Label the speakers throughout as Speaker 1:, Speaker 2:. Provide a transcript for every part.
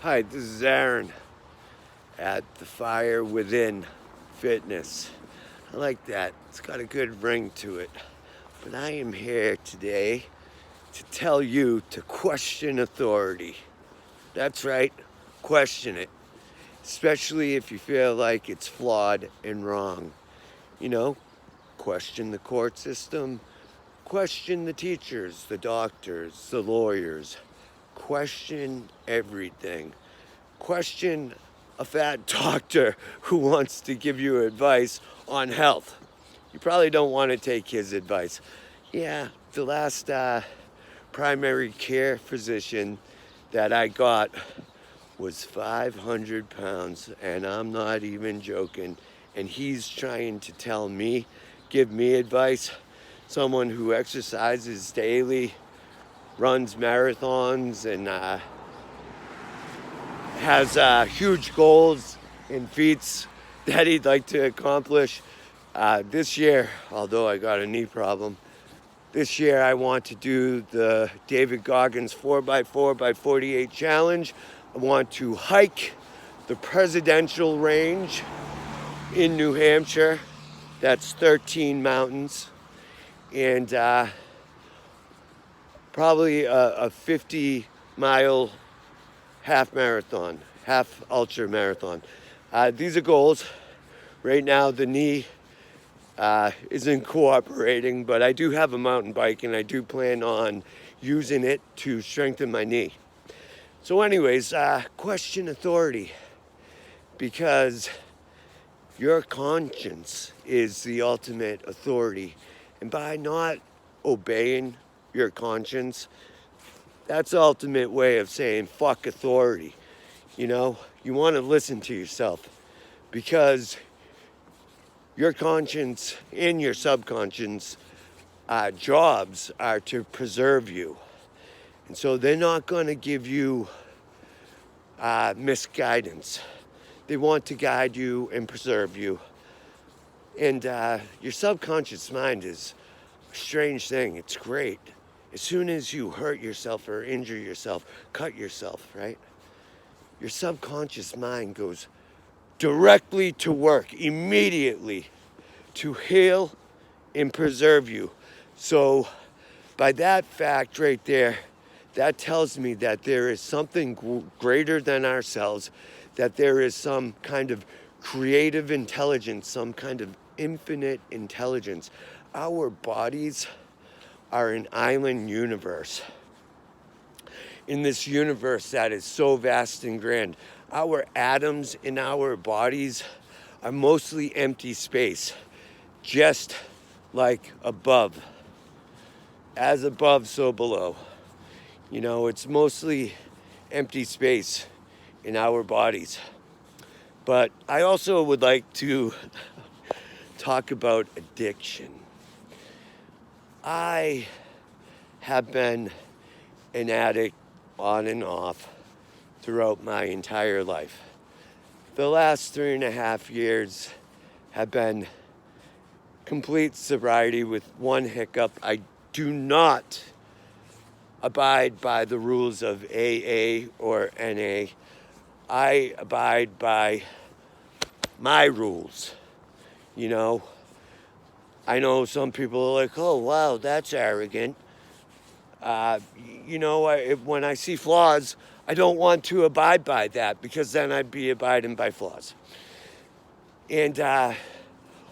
Speaker 1: Hi, this is Aaron at the Fire Within Fitness. I like that. It's got a good ring to it. But I am here today to tell you to question authority. That's right, question it. Especially if you feel like it's flawed and wrong. You know, question the court system, question the teachers, the doctors, the lawyers. Question everything. Question a fat doctor who wants to give you advice on health. You probably don't want to take his advice. Yeah, the last primary care physician that I got was 500 pounds, and I'm not even joking. And he's trying to give me advice. Someone who exercises daily, runs marathons, and has huge goals and feats that he'd like to accomplish. This year, although I got a knee problem, this year I want to do the David Goggins 4x4x48 challenge. I want to hike the presidential range in New Hampshire. That's 13 mountains. And probably a 50-mile half ultra marathon. These are goals. Right now the knee isn't cooperating, but I do have a mountain bike and I do plan on using it to strengthen my knee. So anyways, question authority, because your conscience is the ultimate authority. And by not obeying your conscience, that's the ultimate way of saying fuck authority. You know, you want to listen to yourself, because your conscience and your subconscious jobs are to preserve you. And so they're not going to give you misguidance. They want to guide you and preserve you. And your subconscious mind is a strange thing. It's great. As soon as you hurt yourself or injure yourself, cut yourself, right? Your subconscious mind goes directly to work immediately to heal and preserve you. So by that fact right there, that tells me that there is something greater than ourselves, that there is some kind of creative intelligence, some kind of infinite intelligence. Our bodies are an island universe. In this universe that is so vast and grand, our atoms in our bodies are mostly empty space, just like above. As above, so below. You know, it's mostly empty space in our bodies. But I also would like to talk about addiction. I have been an addict on and off throughout my entire life. The last 3.5 years have been complete sobriety with one hiccup. I do not abide by the rules of AA or NA. I abide by my rules. You know, I know some people are like, oh, wow, that's arrogant. When I see flaws, I don't want to abide by that, because then I'd be abiding by flaws. And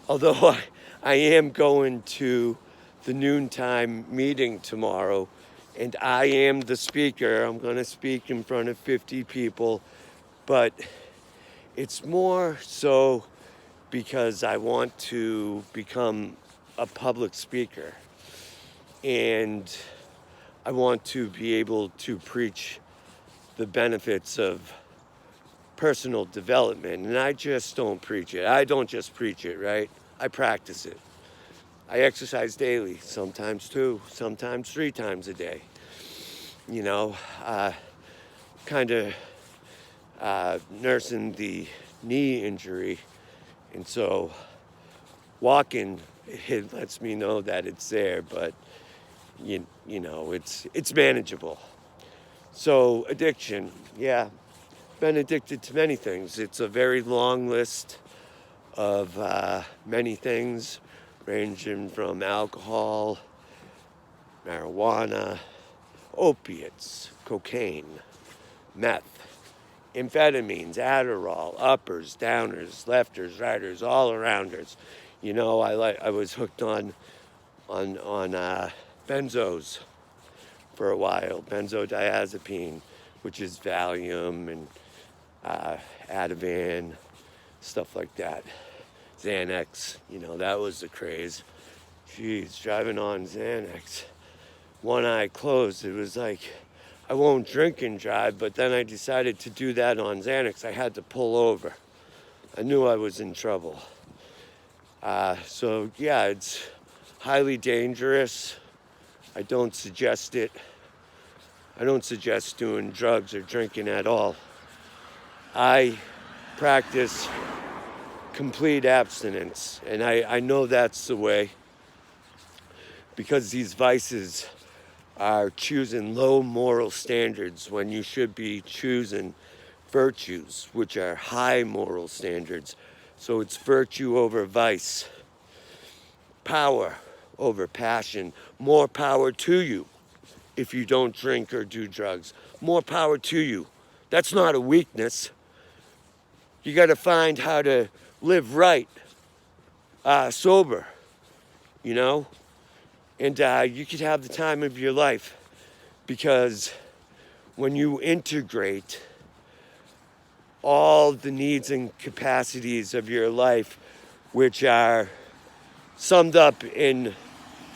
Speaker 1: although I am going to the noontime meeting tomorrow, and I am the speaker, I'm going to speak in front of 50 people, but it's more so because I want to become a public speaker, and I want to be able to preach the benefits of personal development. And I just don't preach it. I don't just preach it, right? I practice it. I exercise daily, sometimes 2, sometimes 3 times a day. You know, kind of nursing the knee injury. And so walking, it lets me know that it's there, but you know, it's manageable. So addiction, yeah, been addicted to many things. It's a very long list of many things, ranging from alcohol, marijuana, opiates, cocaine, meth, amphetamines, Adderall, uppers, downers, lefters, righters, all arounders. You know, I was hooked on benzos for a while, benzodiazepine, which is Valium and Ativan, stuff like that. Xanax, you know, that was the craze. Jeez, driving on Xanax, one eye closed. It was like, I won't drink and drive, but then I decided to do that on Xanax. I had to pull over. I knew I was in trouble. So yeah, it's highly dangerous. I don't suggest it. I don't suggest doing drugs or drinking at all. I practice complete abstinence, and I know that's the way, because these vices are choosing low moral standards when you should be choosing virtues, which are high moral standards. So it's virtue over vice, power over passion. More power to you if you don't drink or do drugs. More power to you. That's not a weakness. You got to find how to live right, sober, you know? And you could have the time of your life, because when you integrate all the needs and capacities of your life, which are summed up in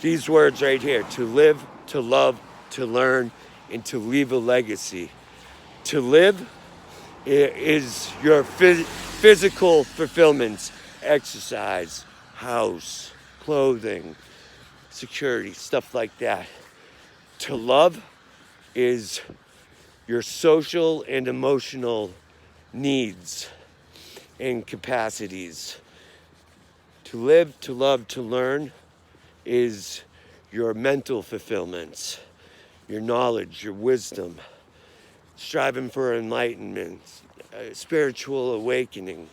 Speaker 1: these words right here: to live, to love, to learn, and to leave a legacy. To live is your physical fulfillments: exercise, house, clothing, security, stuff like that. To love is your social and emotional needs and capacities. To live, to love, to learn is your mental fulfillments, your knowledge, your wisdom, striving for enlightenment, spiritual awakening.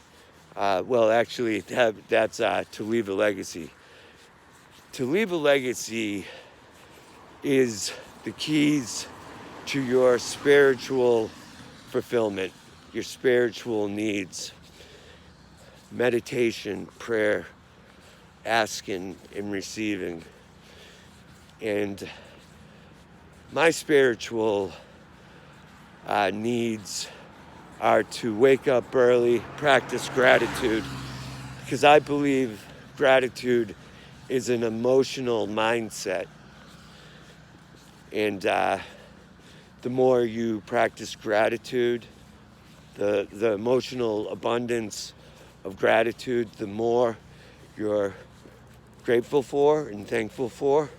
Speaker 1: Well, actually, that's to leave a legacy. To leave a legacy is the keys to your spiritual fulfillment, your spiritual needs. Meditation, prayer, asking and receiving. And my spiritual needs are to wake up early, practice gratitude, because I believe gratitude is an emotional mindset. And the more you practice gratitude, the emotional abundance of gratitude, the more you're grateful for and thankful for,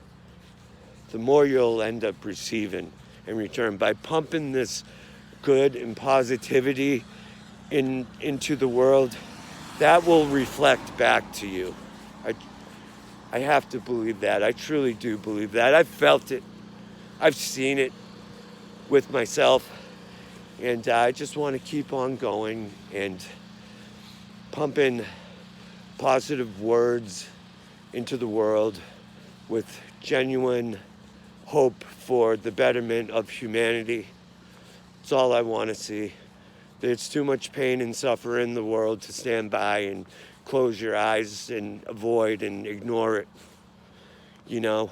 Speaker 1: the more you'll end up receiving in return. By pumping this good and positivity into the world, that will reflect back to you. I have to believe that. I truly do believe that. I've felt it. I've seen it with myself. And I just want to keep on going and pumping positive words into the world with genuine hope for the betterment of humanity. It's all I want to see. There's too much pain and suffering in the world to stand by and close your eyes and avoid and ignore it. You know,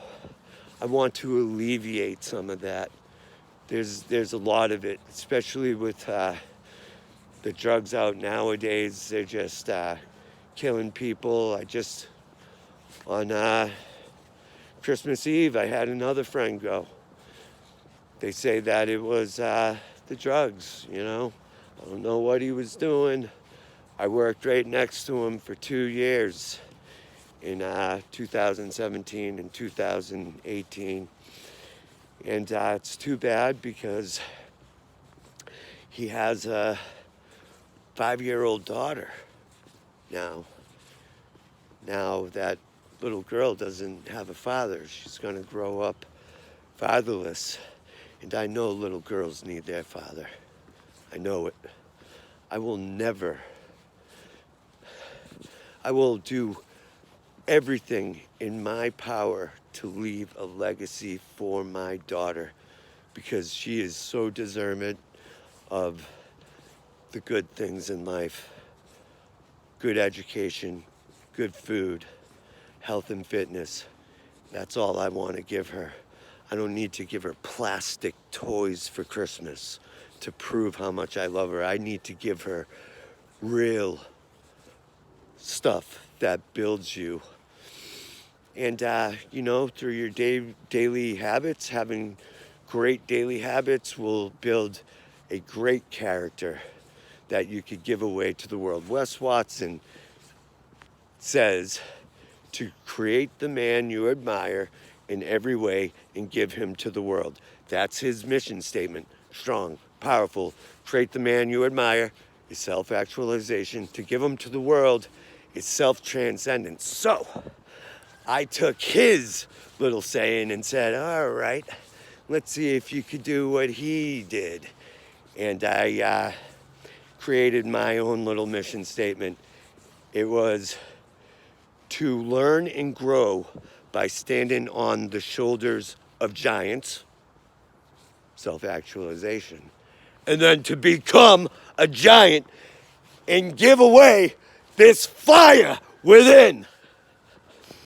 Speaker 1: I want to alleviate some of that. There's a lot of it, especially with the drugs out nowadays. They're just killing people. On Christmas Eve, I had another friend go. They say that it was the drugs, you know. I don't know what he was doing. I worked right next to him for 2 years in 2017 and 2018. And it's too bad, because he has a 5-year-old daughter now. Now that little girl doesn't have a father. She's going to grow up fatherless. And I know little girls need their father. I know it. I will never, I will do everything in my power to leave a legacy for my daughter because she is so deserving of the good things in life. Good education, good food, health and fitness. That's all I want to give her. I don't need to give her plastic toys for Christmas to prove how much I love her. I need to give her real stuff that builds you. And, through your daily habits, having great daily habits will build a great character that you could give away to the world. Wes Watson says to create the man you admire in every way and give him to the world. That's his mission statement. Strong, powerful. Create the man you admire is self-actualization. To give him to the world is self-transcendence. So I took his little saying and said, all right, let's see if you could do what he did. And I created my own little mission statement. It was to learn and grow by standing on the shoulders of giants, self-actualization, and then to become a giant and give away this fire within.